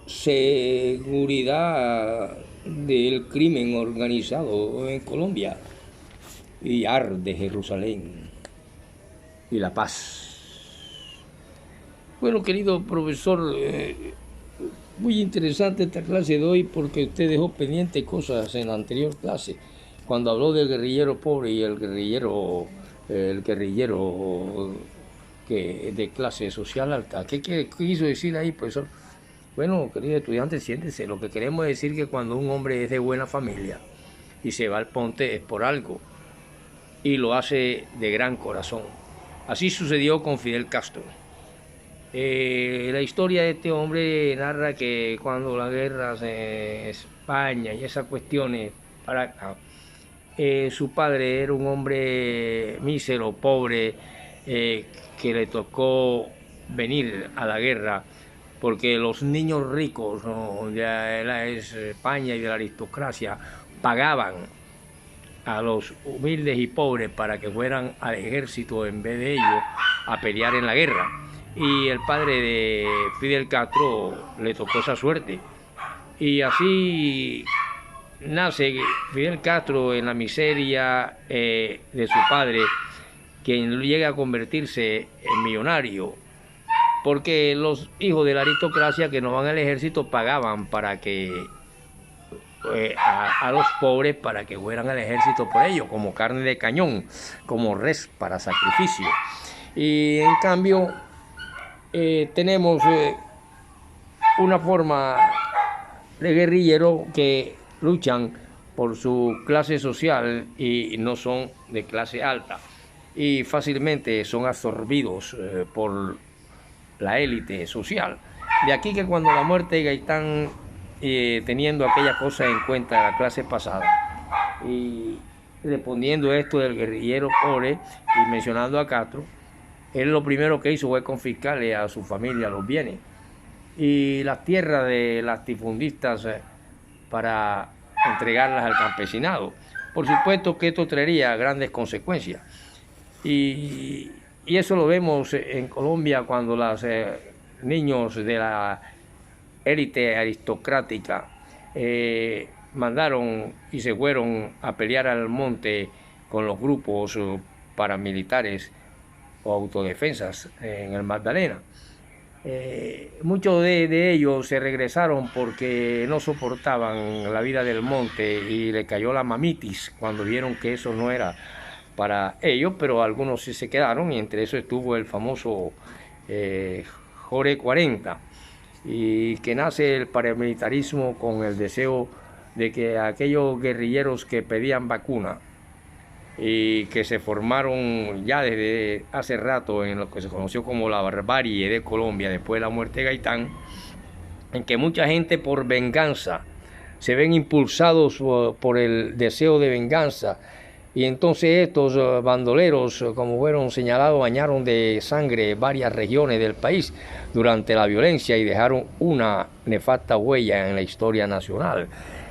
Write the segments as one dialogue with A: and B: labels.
A: seguridad del crimen organizado en Colombia y arde Jerusalén y la paz. Bueno, querido profesor, muy interesante esta clase de hoy porque usted dejó pendientes cosas en la anterior clase, cuando habló del guerrillero pobre y el guerrillero que de clase social alta. ¿Qué quiso decir ahí, profesor? Bueno, querido estudiante, siéntese. Lo que queremos decir que cuando un hombre es de buena familia y se va al ponte es por algo y lo hace de gran corazón. Así sucedió con Fidel Castro. La historia de este hombre narra que cuando las guerras en España y esas cuestiones para acá, su padre era un hombre mísero, pobre, que le tocó venir a la guerra porque los niños ricos, ¿no?, de la España y de la aristocracia pagaban a los humildes y pobres para que fueran al ejército en vez de ellos a pelear en la guerra. Y el padre de Fidel Castro le tocó esa suerte. Y así nace Fidel Castro en la miseria de su padre, quien llega a convertirse en millonario, porque los hijos de la aristocracia que no van al ejército pagaban para que a los pobres para que fueran al ejército por ellos, como carne de cañón, como res para sacrificio. Y en cambio tenemos una forma de guerrilleros que luchan por su clase social y no son de clase alta y fácilmente son absorbidos por la élite social. De aquí que cuando la muerte de Gaitán, teniendo aquellas cosas en cuenta de la clase pasada y respondiendo esto del guerrillero pobre y mencionando a Castro, él lo primero que hizo fue confiscarle a su familia los bienes y las tierras de latifundistas para entregarlas al campesinado. Por supuesto que esto traería grandes consecuencias. Y eso lo vemos en Colombia cuando los niños de la élite aristocrática mandaron y se fueron a pelear al monte con los grupos paramilitares o autodefensas en el Magdalena. Muchos de ellos se regresaron porque no soportaban la vida del monte y le cayó la mamitis cuando vieron que eso no era para ellos, pero algunos sí se quedaron y entre eso estuvo el famoso Jorge 40, y que nace el paramilitarismo con el deseo de que aquellos guerrilleros que pedían vacuna y que se formaron ya desde hace rato en lo que se conoció como la barbarie de Colombia después de la muerte de Gaitán, en que mucha gente por venganza se ven impulsados por el deseo de venganza, y entonces estos bandoleros, como fueron señalados, bañaron de sangre varias regiones del país durante la violencia y dejaron una nefasta huella en la historia nacional.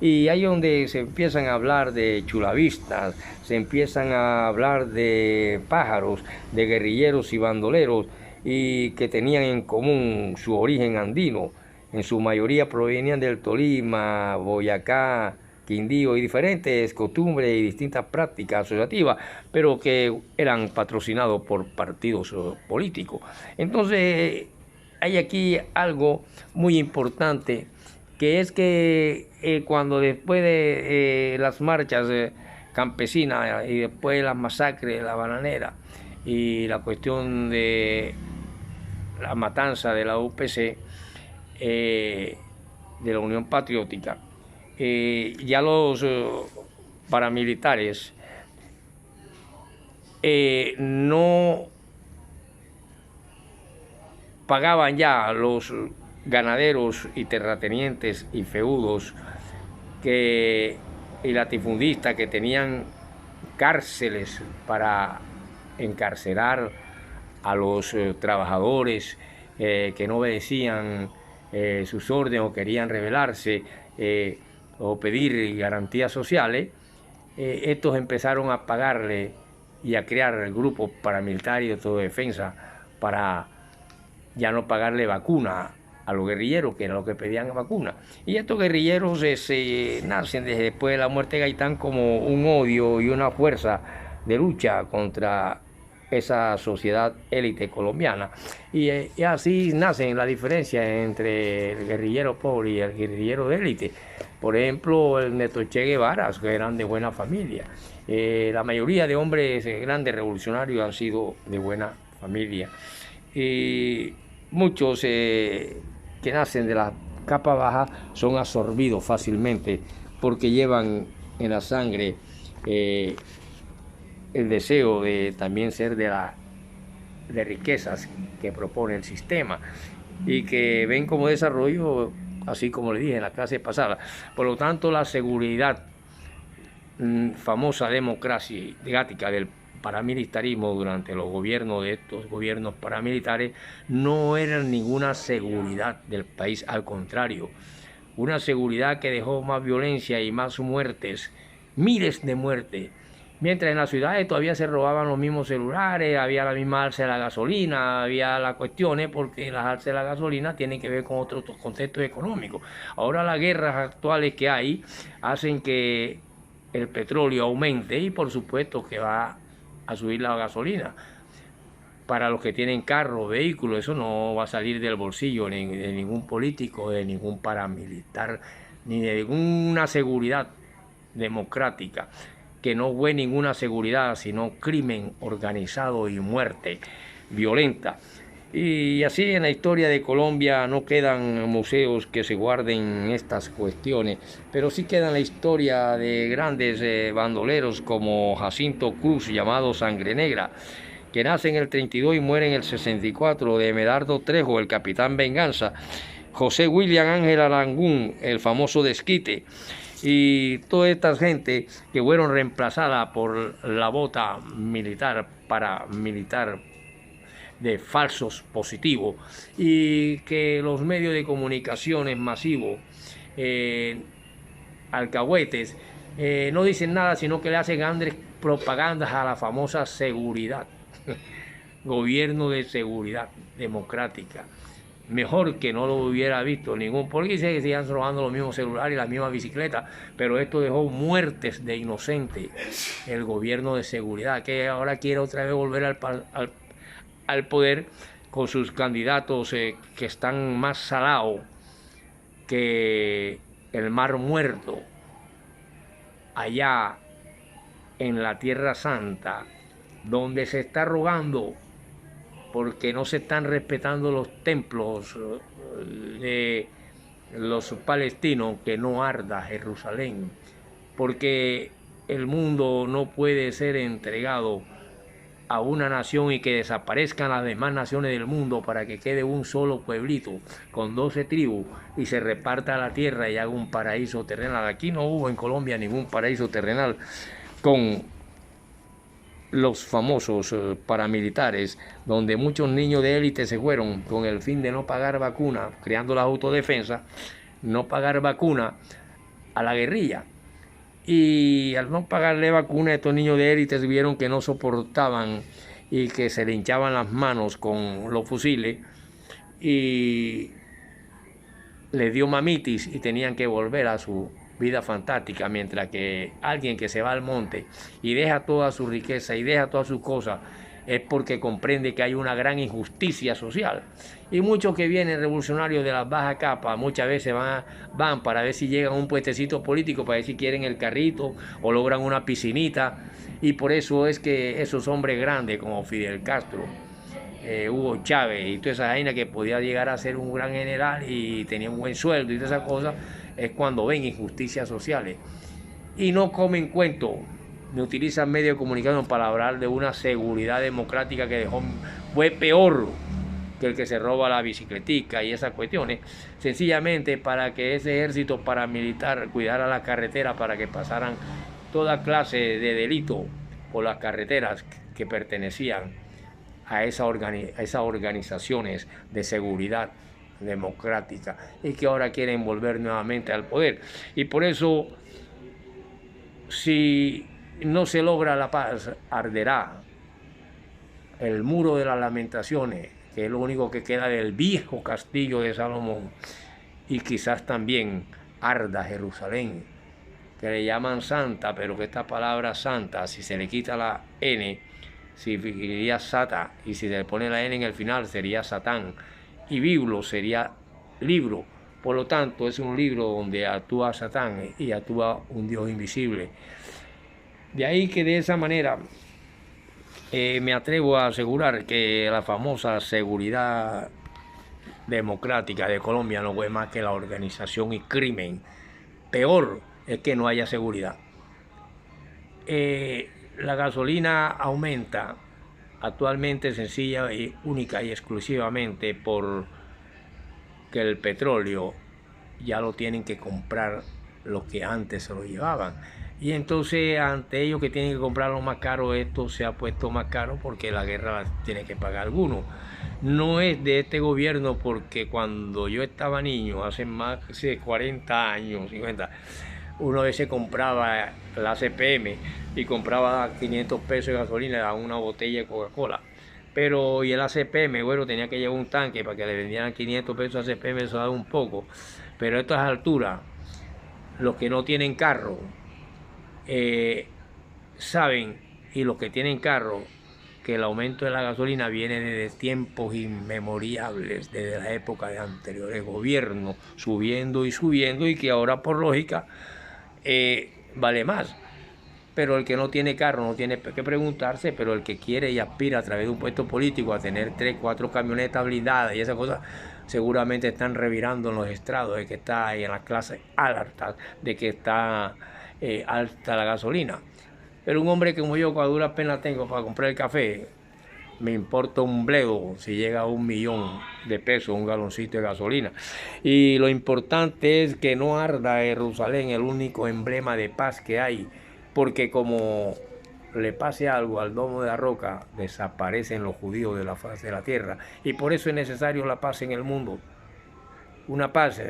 A: Y ahí es donde se empiezan a hablar de chulavistas, se empiezan a hablar de pájaros, de guerrilleros y bandoleros, y que tenían en común su origen andino. En su mayoría provenían del Tolima, Boyacá, Quindío y diferentes costumbres y distintas prácticas asociativas, pero que eran patrocinados por partidos políticos. Entonces hay aquí algo muy importante, que es que cuando después de las marchas campesinas y después de las masacres de la bananera y la cuestión de la matanza de la UPC, de la Unión Patriótica, ya los paramilitares no pagaban ya a los ganaderos y terratenientes y feudos y latifundistas que tenían cárceles para encarcelar a los trabajadores que no obedecían sus órdenes o querían rebelarse o pedir garantías sociales. Estos empezaron a pagarle y a crear grupos paramilitares de autodefensa para ya no pagarle vacuna a los guerrilleros, que era lo que pedían vacuna. Y estos guerrilleros nacen desde después de la muerte de Gaitán como un odio y una fuerza de lucha contra esa sociedad élite colombiana. Y así nace la diferencia entre el guerrillero pobre y el guerrillero de élite. Por ejemplo, el Néstor Che Guevara, que eran de buena familia. La mayoría de hombres grandes revolucionarios han sido de buena familia. Y muchos que nacen de la capa baja son absorbidos fácilmente porque llevan en la sangre el deseo de también ser de riquezas que propone el sistema y que ven como desarrollo, así como le dije en la clase pasada. Por lo tanto, la seguridad, famosa democrática del paramilitarismo durante los gobiernos de estos gobiernos paramilitares, no era ninguna seguridad del país, al contrario, una seguridad que dejó más violencia y más muertes, miles de muertes. Mientras en las ciudades todavía se robaban los mismos celulares, había la misma alza de la gasolina, había las cuestiones, porque las alzas de la gasolina tienen que ver con otros contextos económicos. Ahora las guerras actuales que hay hacen que el petróleo aumente y por supuesto que va a subir la gasolina. Para los que tienen carro, vehículos, eso no va a salir del bolsillo de ningún político, de ningún paramilitar, ni de ninguna seguridad democrática, que no fue ninguna seguridad, sino crimen organizado y muerte violenta. Y así en la historia de Colombia no quedan museos que se guarden estas cuestiones, pero sí queda la historia de grandes bandoleros como Jacinto Cruz, llamado Sangre Negra, que nace en el 32 y muere en el 64, de Medardo Trejo, el capitán Venganza, José William Ángel Arangún, el famoso Desquite, y toda esta gente que fueron reemplazadas por la bota militar, paramilitar, de falsos positivos, y que los medios de comunicaciones masivos, alcahuetes, no dicen nada, sino que le hacen grandes propagandas a la famosa seguridad, gobierno de seguridad democrática. Mejor que no lo hubiera visto ningún policía, que sigan robando los mismos celulares y las mismas bicicletas, pero esto dejó muertes de inocentes. El gobierno de seguridad, que ahora quiere otra vez volver al poder con sus candidatos que están más salados que el Mar Muerto, allá en la Tierra Santa, donde se está rogando porque no se están respetando los templos de los palestinos, que no arda Jerusalén, porque el mundo no puede ser entregado a una nación y que desaparezcan las demás naciones del mundo para que quede un solo pueblito con 12 tribus y se reparta la tierra y haga un paraíso terrenal. Aquí no hubo en Colombia ningún paraíso terrenal con los famosos paramilitares, donde muchos niños de élite se fueron con el fin de no pagar vacuna, creando la autodefensa, no pagar vacuna a la guerrilla. Y al no pagarle vacuna, estos niños de élite vieron que no soportaban y que se le hinchaban las manos con los fusiles y les dio mamitis y tenían que volver a su vida fantástica, mientras que alguien que se va al monte y deja toda su riqueza y deja todas sus cosas es porque comprende que hay una gran injusticia social. Y muchos que vienen revolucionarios de las bajas capas muchas veces van para ver si llegan a un puestecito político, para ver si quieren el carrito o logran una piscinita. Y por eso es que esos hombres grandes como Fidel Castro, Hugo Chávez y toda esa vaina que podía llegar a ser un gran general y tenía un buen sueldo y todas esas cosas, es cuando ven injusticias sociales y no comen cuento, ni utilizan medios de comunicación para hablar de una seguridad democrática que fue peor que el que se roba la bicicletica y esas cuestiones, sencillamente para que ese ejército paramilitar cuidara la carretera para que pasaran toda clase de delitos por las carreteras que pertenecían a esas organizaciones de seguridad democrática y que ahora quieren volver nuevamente al poder. Y por eso, si no se logra la paz, arderá el muro de las lamentaciones que es lo único que queda del viejo castillo de Salomón, y quizás también arda Jerusalén, que le llaman santa, pero que esta palabra santa, si se le quita la N, sería Sata, y si se le pone la N en el final sería Satán, y Biblo sería libro. Por lo tanto, es un libro donde actúa Satán y actúa un Dios invisible. De ahí que de esa manera me atrevo a asegurar que la famosa seguridad democrática de Colombia no fue más que la organización y crimen. Peor es que no haya seguridad. La gasolina aumenta actualmente sencilla y única y exclusivamente por que el petróleo ya lo tienen que comprar los que antes se lo llevaban. Y entonces ante ellos que tienen que comprarlo más caro, esto se ha puesto más caro porque la guerra la tiene que pagar alguno. No es de este gobierno, porque cuando yo estaba niño, hace más de 40 años, 50, uno a veces compraba la CPM y compraba 500 pesos de gasolina a una botella de Coca-Cola. Pero y el ACPM, bueno, tenía que llevar un tanque para que le vendieran 500 pesos a ACPM, eso da un poco. Pero a estas alturas, los que no tienen carro saben, y los que tienen carro, que el aumento de la gasolina viene desde tiempos inmemoriales, desde la época de anteriores gobiernos, subiendo y subiendo, y que ahora por lógica vale más. Pero el que no tiene carro no tiene que preguntarse, pero el que quiere y aspira a través de un puesto político a tener 3, 4 camionetas blindadas y esas cosas, seguramente están revirando en los estrados de que está ahí en las clases altas, de que está alta la gasolina. Pero un hombre como yo, que a duras penas tengo para comprar el café, me importa un bledo si llega a 1 millón de pesos un galoncito de gasolina. Y lo importante es que no arda Jerusalén, el único emblema de paz que hay, porque como le pase algo al domo de la roca, desaparecen los judíos de la faz de la tierra. Y por eso es necesario la paz en el mundo. Una paz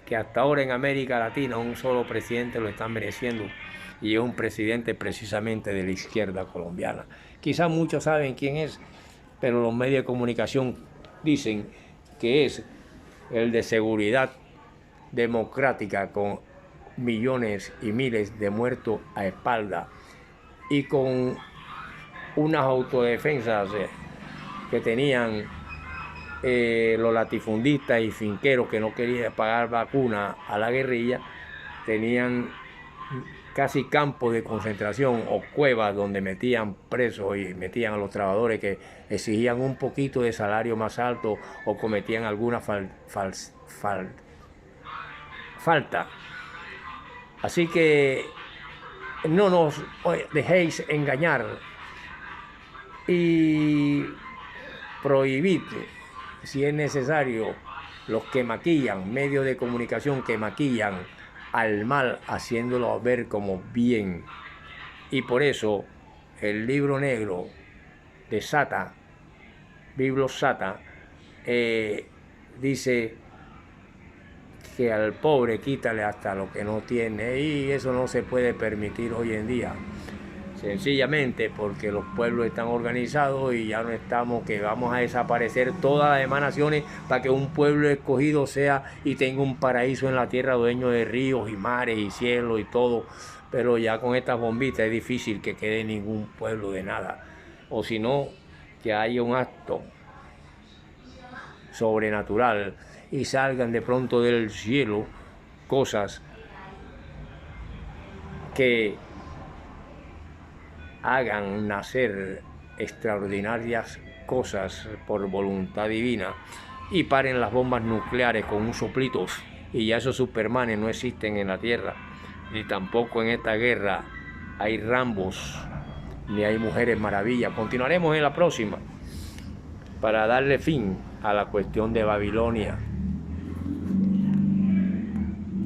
A: que hasta ahora en América Latina un solo presidente lo está mereciendo, y es un presidente precisamente de la izquierda colombiana. Quizás muchos saben quién es, pero los medios de comunicación dicen que es el de seguridad democrática, con millones y miles de muertos a espalda y con unas autodefensas que tenían los latifundistas y finqueros que no querían pagar vacuna a la guerrilla. Tenían casi campos de concentración o cuevas donde metían presos y metían a los trabajadores que exigían un poquito de salario más alto o cometían alguna falta. Así que no nos dejéis engañar y prohibid, si es necesario, los que maquillan, medios de comunicación que maquillan al mal, haciéndolo ver como bien. Y por eso el libro negro de Sata, Biblo Sata, dice que al pobre quítale hasta lo que no tiene, y eso no se puede permitir hoy en día, sencillamente porque los pueblos están organizados y ya no estamos que vamos a desaparecer todas las demás naciones para que un pueblo escogido sea y tenga un paraíso en la tierra, dueño de ríos y mares y cielos y todo. Pero ya con estas bombitas es difícil que quede ningún pueblo de nada, o si no, que haya un acto sobrenatural y salgan de pronto del cielo cosas que hagan nacer extraordinarias cosas por voluntad divina y paren las bombas nucleares con un soplito, y ya esos supermanes no existen en la tierra, ni tampoco en esta guerra hay Rambos ni hay mujeres maravillas. Continuaremos en la próxima para darle fin a la cuestión de Babilonia.